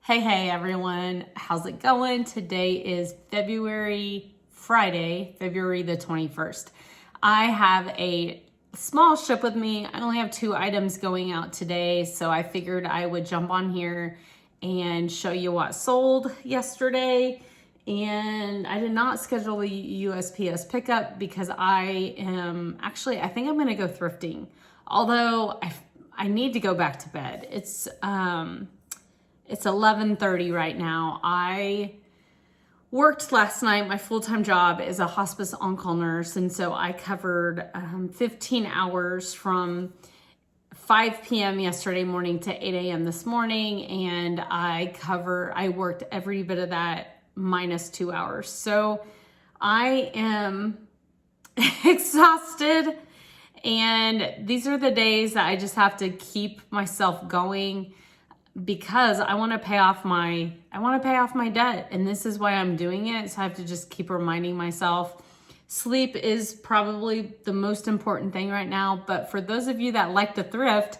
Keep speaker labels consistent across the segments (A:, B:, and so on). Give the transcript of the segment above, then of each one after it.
A: Hey everyone, how's it going? Today is Friday, February the 21st. I have a small ship with me. I only have 2 items going out today, so I figured I would jump on here and show you what sold yesterday. And I did not schedule the USPS pickup because I think I'm gonna go thrifting. Although I need to go back to bed. It's 11:30 right now. I worked last night. My full-time job is a hospice on-call nurse, and so I covered 15 hours from 5 p.m. yesterday morning to 8 a.m. this morning, and I worked every bit of that minus 2 hours. So I am exhausted, and these are the days that I just have to keep myself going because I want to pay off my debt, and this is why I'm doing it. So I have to just keep reminding myself sleep is probably the most important thing right now. But for those of you that like to thrift,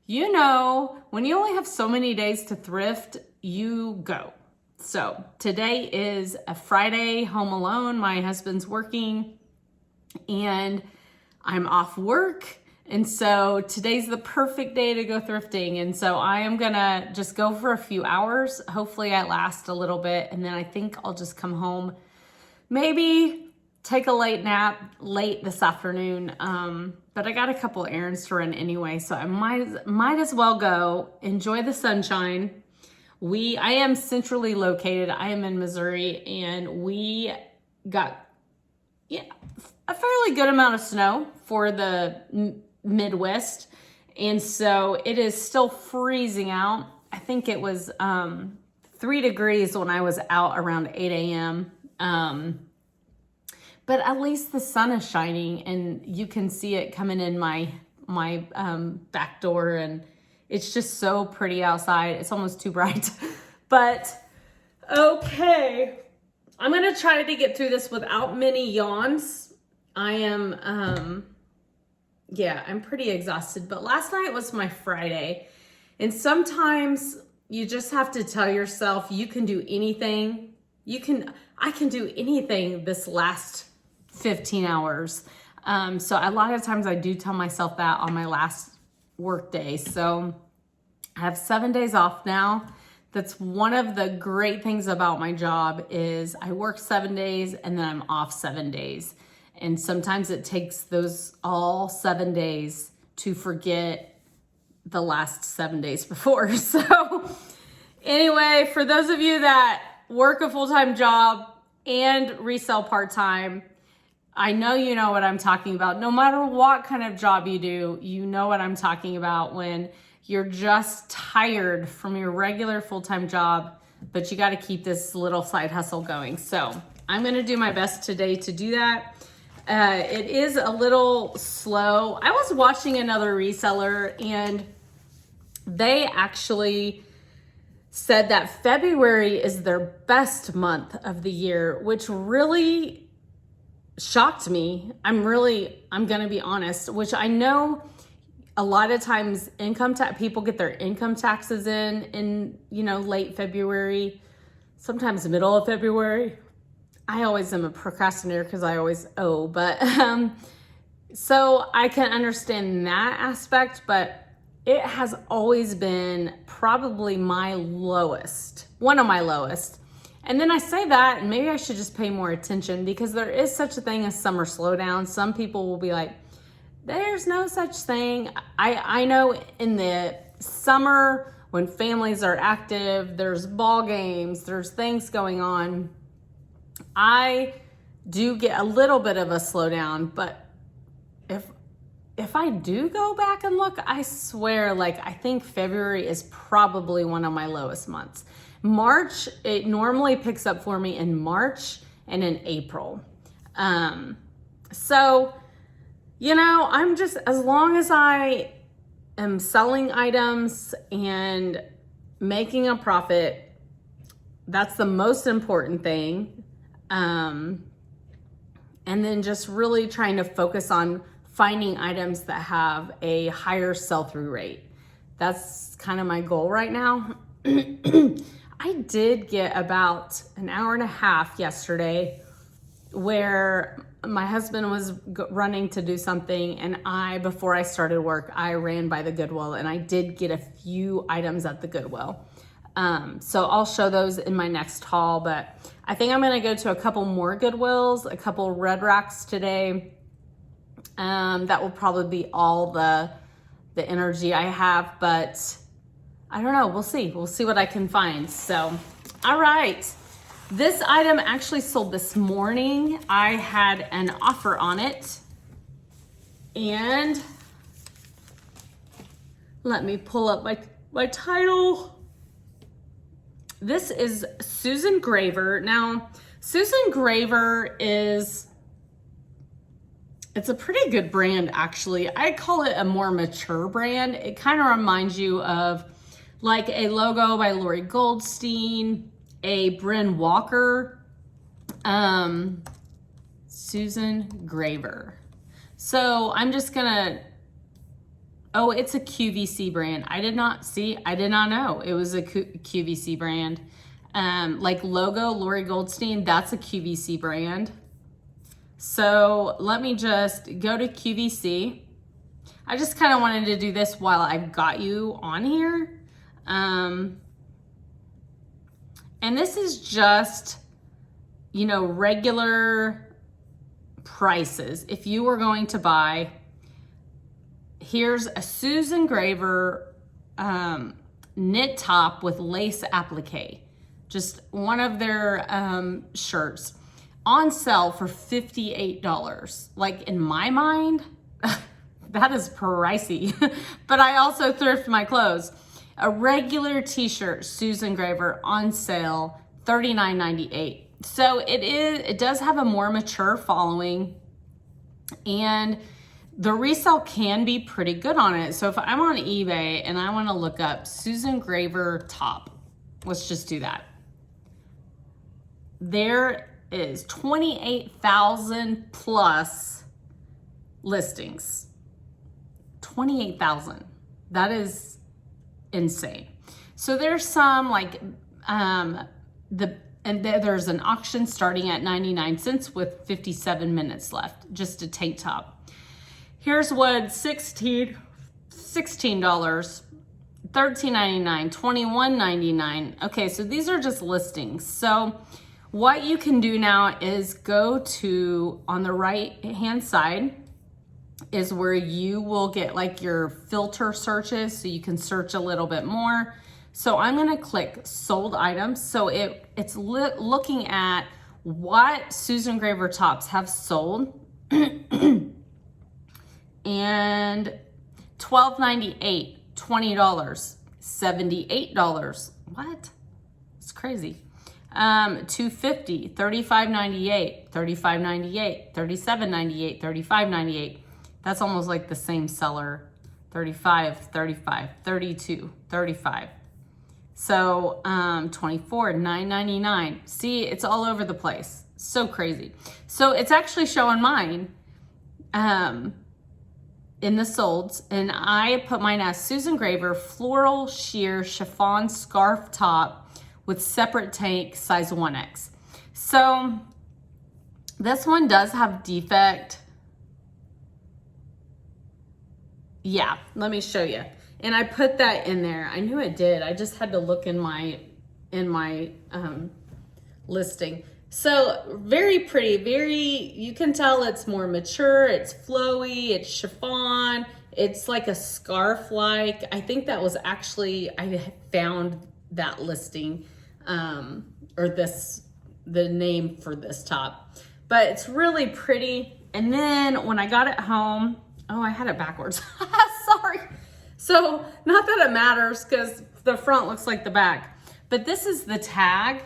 A: you know, when you only have so many days to thrift, you go. So today is a Friday, home alone. My husband's working and I'm off work. And so today's the perfect day to go thrifting. And so I am gonna just go for a few hours. Hopefully I last a little bit, and then I think I'll just come home, maybe take a late nap late this afternoon. But I got a couple errands to run anyway, so I might as well go enjoy the sunshine. I am centrally located. I am in Missouri, and we got a fairly good amount of snow for the Midwest, and so it is still freezing out. I think it was 3 degrees when I was out around 8 a.m. But at least the sun is shining, and you can see it coming in my back door, and it's just so pretty outside. It's almost too bright, but okay. I'm gonna try to get through this without many yawns. I'm pretty exhausted, but last night was my Friday, and sometimes you just have to tell yourself you can do anything. I can do anything this last 15 hours. So a lot of times I do tell myself that on my last work day. So I have 7 days off now. That's one of the great things about my job is I work 7 days and then I'm off 7 days. And sometimes it takes those all 7 days to forget the last 7 days before. So anyway, for those of you that work a full-time job and resell part-time, I know you know what I'm talking about. No matter what kind of job you do, you know what I'm talking about when you're just tired from your regular full-time job, but you got to keep this little side hustle going. So I'm going to do my best today to do that. It is a little slow. I was watching another reseller, and they actually said that February is their best month of the year, which really shocked me. I'm gonna be honest, which I know a lot of times people get their income taxes in late February, sometimes the middle of February. I always am a procrastinator because I always owe, but so I can understand that aspect, but it has always been probably one of my lowest. And then I say that, and maybe I should just pay more attention because there is such a thing as summer slowdown. Some people will be like, there's no such thing. I know in the summer when families are active, there's ball games, there's things going on. I do get a little bit of a slowdown, but if I do go back and look, I swear, I think February is probably one of my lowest months. March, it normally picks up for me in March and in April. So, I'm just, as long as I am selling items and making a profit, that's the most important thing. And then just really trying to focus on finding items that have a higher sell-through rate. That's kind of my goal right now. I did get about an hour and a half yesterday where my husband was running to do something, and before I started work, I ran by the Goodwill, and I did get a few items at the Goodwill. So I'll show those in my next haul, but I think I'm gonna go to a couple more Goodwills, a couple Red Racks today. That will probably be all the energy I have, but I don't know, we'll see what I can find. So, all right. This item actually sold this morning. I had an offer on it. And let me pull up my title. This is Susan Graver. Now, Susan Graver it's a pretty good brand, actually. I call it a more mature brand. It kind of reminds you of like a logo by Lori Goldstein, a Bryn Walker, Susan Graver. So I'm just gonna, oh, it's a QVC brand. I did not know it was a QVC brand. Like logo, Lori Goldstein, that's a QVC brand. So let me just go to QVC. I just kind of wanted to do this while I've got you on here. And this is just, regular prices. If you were going to buy, here's a Susan Graver knit top with lace applique. Just one of their shirts on sale for $58. Like in my mind, that is pricey. But I also thrift my clothes. A regular t-shirt, Susan Graver, on sale, $39.98. So it does have a more mature following, and the resale can be pretty good on it. So if I'm on eBay and I want to look up Susan Graver top, let's just do that. There is 28,000 plus listings. 28,000. That is insane. So there's some like there's an auction starting at 99 cents with 57 minutes left, just a tank top. Here's what $16, $13.99, $21.99. Okay, so these are just listings. So what you can do now is go to, on the right hand side is where you will get like your filter searches, so you can search a little bit more. So I'm gonna click sold items. So it's looking at what Susan Graver tops have sold. And $12.98, $20, $78. What? It's crazy. $2.50, $35.98, $35.98, $37.98, $35.98. That's almost like the same seller. 35, 35, 32, 35. So 24, $9.99. See, it's all over the place. So crazy. So it's actually showing mine in the solds, and I put mine as Susan Graver floral sheer chiffon scarf top with separate tank, size 1X. So this one does have defect. Yeah, let me show you. And I put that in there. I knew it did. I just had to look in my listing. So very pretty, you can tell it's more mature, it's flowy, it's chiffon, it's like a scarf-like. I think that was actually, I found that listing, or the name for this top. But it's really pretty. And then when I got it home, oh, I had it backwards. Sorry. So not that it matters because the front looks like the back, but this is the tag,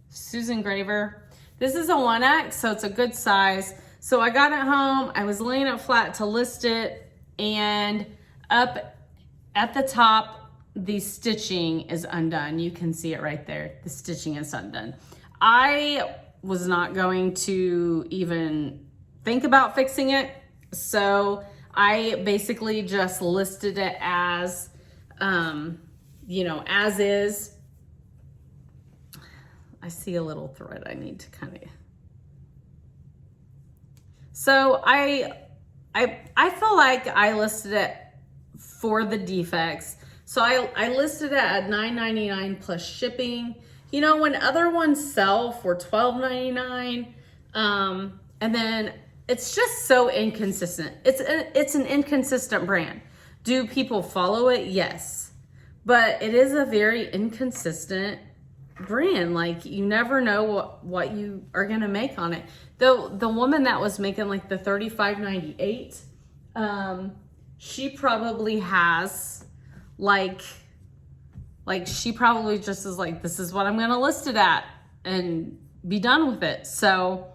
A: Susan Graver. This is a 1X, so it's a good size. So I got it home, I was laying it flat to list it, and up at the top, the stitching is undone. You can see it right there. The stitching is undone. I was not going to even think about fixing it, so I basically just listed it as, as is, I see a little thread I need to kind of. So I feel like I listed it for the defects. So I listed it at $9.99 plus shipping. You know, when other ones sell for $12.99, and then it's just so inconsistent. It's an inconsistent brand. Do people follow it? Yes. But it is a very inconsistent brand. Like, you never know what you are going to make on it. The woman that was making like the $35.98, she probably has like she probably just is like, this is what I'm going to list it at and be done with it. So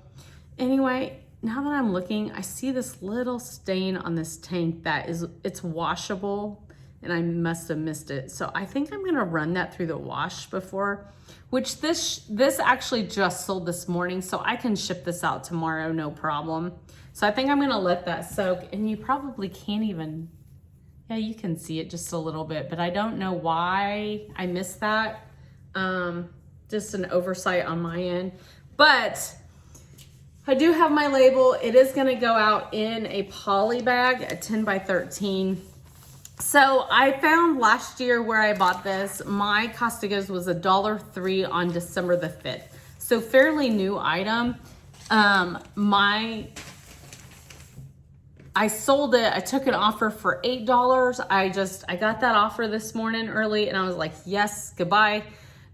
A: anyway, now that I'm looking, I see this little stain on this tank it's washable, and I must have missed it. So I think I'm gonna run that through the wash before, which this actually just sold this morning, so I can ship this out tomorrow, no problem. So I think I'm gonna let that soak, and you probably can't even, yeah, you can see it just a little bit, but I don't know why I missed that. Just an oversight on my end. But I do have my label. It is gonna go out in a poly bag, a 10 by 13. So I found last year where I bought this, my cost of goods was $1.03 on December the 5th. So fairly new item. I sold it, I took an offer for $8. I got that offer this morning early, and I was like, yes, goodbye,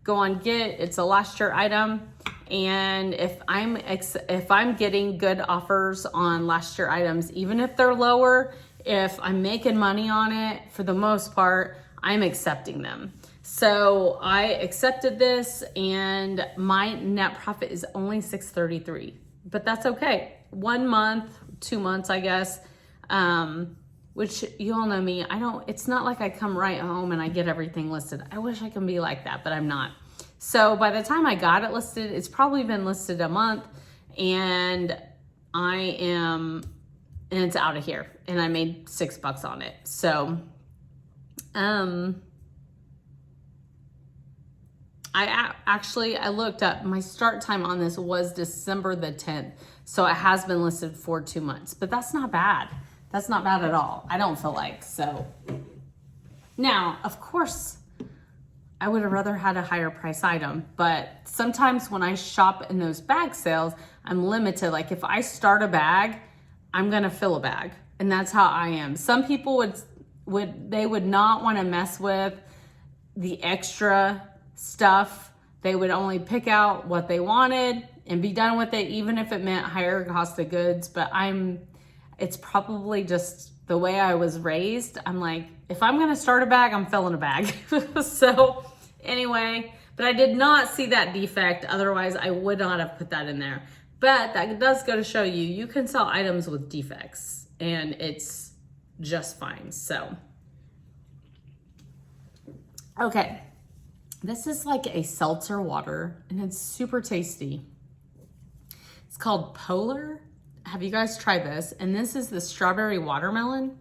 A: go on get, it's a last year item. And if I'm getting good offers on last year items, even if they're lower, if I'm making money on it, for the most part, I'm accepting them. So I accepted this, and my net profit is only $6.33, but that's okay. 1 month, 2 months, I guess, which you all know me. It's not like I come right home and I get everything listed. I wish I can be like that, but I'm not. So by the time I got it listed, it's probably been listed a month, and it's out of here, and I made $6 on it. So, I looked up, my start time on this was December the 10th. So it has been listed for 2 months, but that's not bad. That's not bad at all. I don't feel like. So now, of course, I would have rather had a higher price item, but sometimes when I shop in those bag sales, I'm limited. Like, if I start a bag, I'm gonna fill a bag, and that's how I am. Some people would not want to mess with the extra stuff. They would only pick out what they wanted and be done with it, even if it meant higher cost of goods. But it's probably just the way I was raised. I'm like, if I'm gonna start a bag, I'm filling a bag. So anyway, but I did not see that defect. Otherwise, I would not have put that in there. But that does go to show you can sell items with defects, and it's just fine. So, okay. This is like a seltzer water, and it's super tasty. It's called Polar. Have you guys tried this? And this is the strawberry watermelon.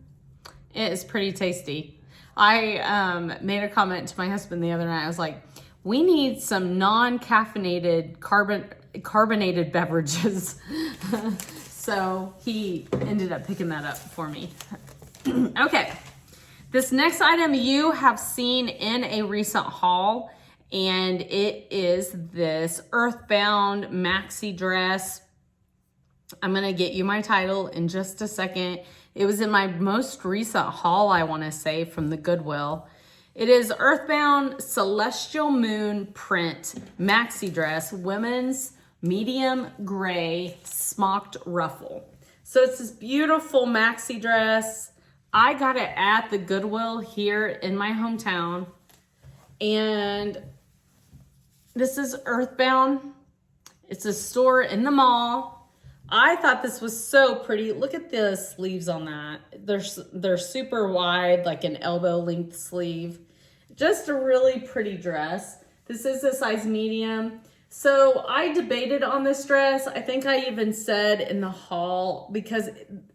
A: It is pretty tasty. I made a comment to my husband the other night. I was like, we need some non-caffeinated carbonated beverages. So he ended up picking that up for me. Okay. This next item you have seen in a recent haul, and it is this Earthbound maxi dress. I'm gonna get you my title in just a second. It was in my most recent haul, I wanna say, from the Goodwill. It is Earthbound Celestial Moon print maxi dress, women's medium gray smocked ruffle. So it's this beautiful maxi dress. I got it at the Goodwill here in my hometown, and this is Earthbound. It's a store in the mall. I thought this was so pretty. Look at the sleeves on that. They're super wide, like an elbow length sleeve. Just a really pretty dress. This is a size medium. So I debated on this dress. I think I even said in the haul, because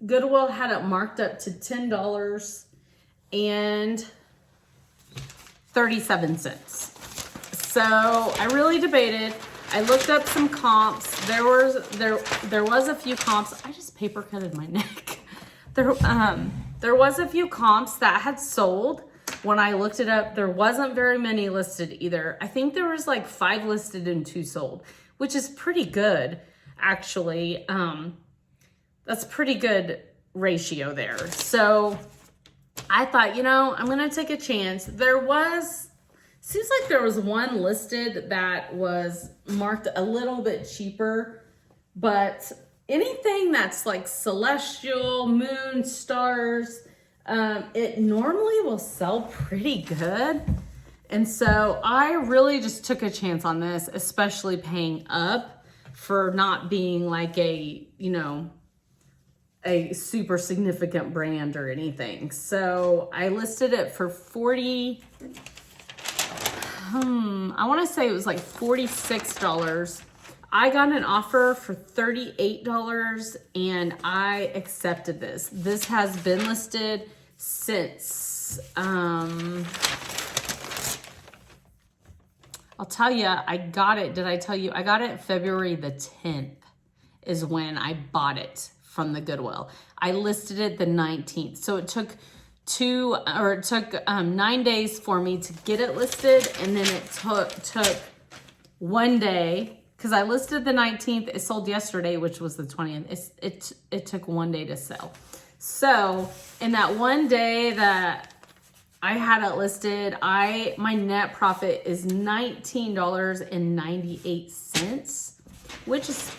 A: Goodwill had it marked up to $10.37. So I really debated. I looked up some comps. There was a few comps. I just paper cutted my neck. There was a few comps that had sold. When I looked it up, there wasn't very many listed either. I think there was like 5 listed and 2 sold, which is pretty good, actually. That's pretty good ratio there. So I thought, you know, I'm gonna take a chance. Seems like there was one listed that was marked a little bit cheaper, but anything that's like celestial, moon, stars, it normally will sell pretty good. And so I really just took a chance on this, especially paying up for not being like a, you know, a super significant brand or anything. So I listed it for I want to say it was like $46. I got an offer for $38 and I accepted this. This has been listed since, I'll tell you, I got it. Did I tell you? I got it February the 10th is when I bought it from the Goodwill. I listed it the 19th. So it took 9 days for me to get it listed. And then it took 1 day, because I listed the 19th. It sold yesterday, which was the 20th. It took 1 day to sell. So in that 1 day that I had it listed, my net profit is $19.98, which is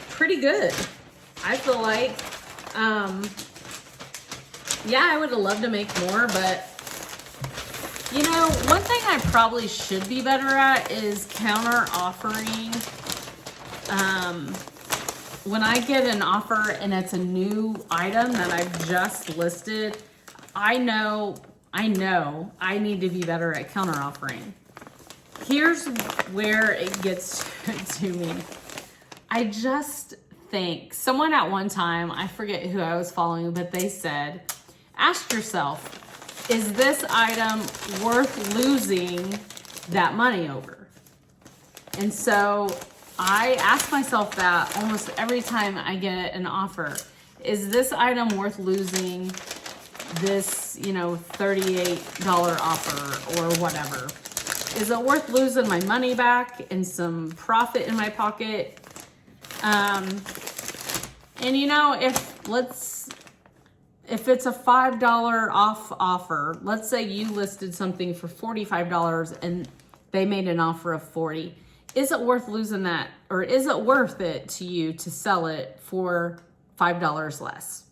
A: pretty good. I feel like, yeah, I would have loved to make more, but you know, one thing I probably should be better at is counter offering. When I get an offer and it's a new item that I've just listed, I know I need to be better at counter offering. Here's where it gets to me. I just think someone at one time, I forget who I was following, but they said, ask yourself, is this item worth losing that money over? And so I ask myself that almost every time I get an offer. Is this item worth losing this, you know, $38 offer or whatever? Is it worth losing my money back and some profit in my pocket? And you know, if it's a $5 off offer, let's say you listed something for $45 and they made an offer of $40. Is it worth losing that, or is it worth it to you to sell it for $5 less?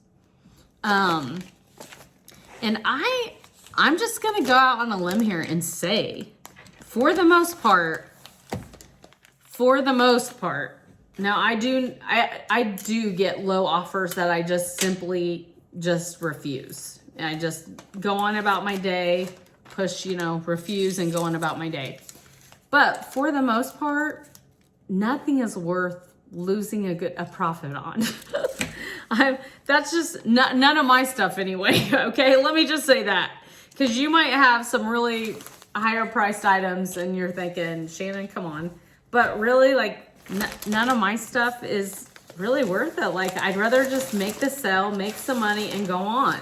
A: And I'm just gonna go out on a limb here and say, for the most part, now I do get low offers that I just simply refuse. And I just go on about my day, push, you know, refuse and go on about my day. But for the most part, nothing is worth losing a profit on. That's just none of my stuff anyway. Okay, let me just say that, because you might have some really higher priced items and you're thinking, Shannon, come on. But really, like, none of my stuff is really worth it. Like, I'd rather just make the sale, make some money, and go on.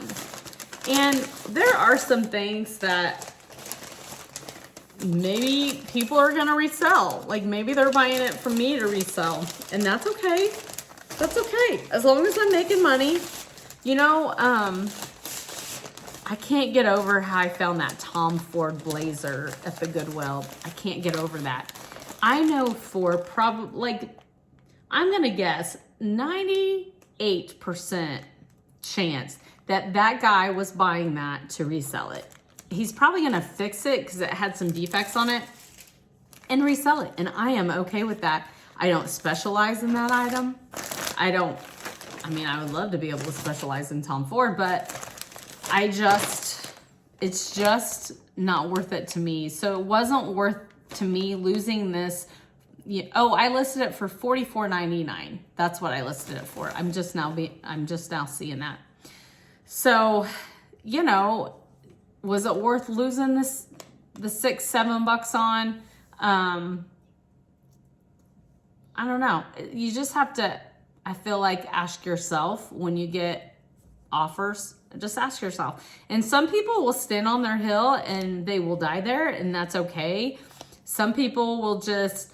A: And there are some things that maybe people are gonna resell. Like, maybe they're buying it from me to resell, and that's okay. That's okay, as long as I'm making money. You know, I can't get over how I found that Tom Ford blazer at the Goodwill. I can't get over that. I know for probably, like, I'm gonna guess 98% chance that guy was buying that to resell it. He's probably gonna fix it because it had some defects on it and resell it. And I am okay with that. I don't specialize in that item. I mean, I would love to be able to specialize in Tom Ford, but it's just not worth it to me. So it wasn't worth to me losing this. Oh, I listed it for $44.99. That's what I listed it for. I'm just now seeing that. So, you know, was it worth losing the $6-7 on? I don't know. You just have to, I feel like, ask yourself when you get offers, just ask yourself. And some people will stand on their hill and they will die there, and that's okay. Some people will just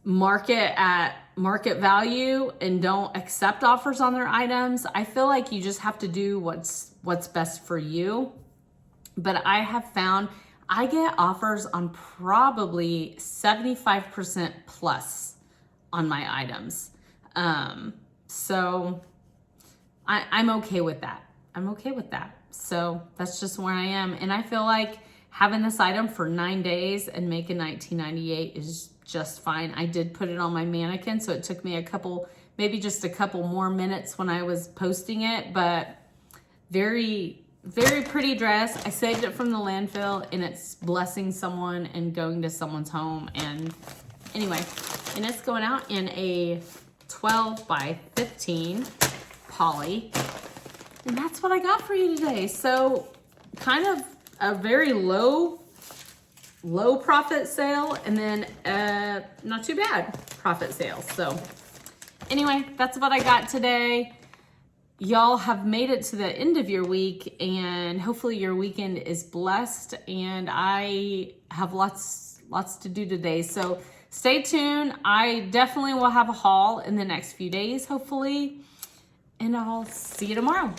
A: market at market value and don't accept offers on their items. I feel like you just have to do what's best for you. But I have found I get offers on probably 75% plus on my items. So I'm okay with that. I'm okay with that. So that's just where I am. And I feel like having this item for 9 days and making $19.98 is just fine. I did put it on my mannequin, so it took me maybe just a couple more minutes when I was posting it, but very, very pretty dress. I saved it from the landfill, and it's blessing someone and going to someone's home. And anyway, and it's going out in a 12 by 15 poly. And that's what I got for you today. So kind of a very low profit sale, and then not too bad profit sale. So anyway, that's what I got today. Y'all have made it to the end of your week, and hopefully your weekend is blessed. And I have lots to do today, so stay tuned. I definitely will have a haul in the next few days, hopefully, and I'll see you tomorrow.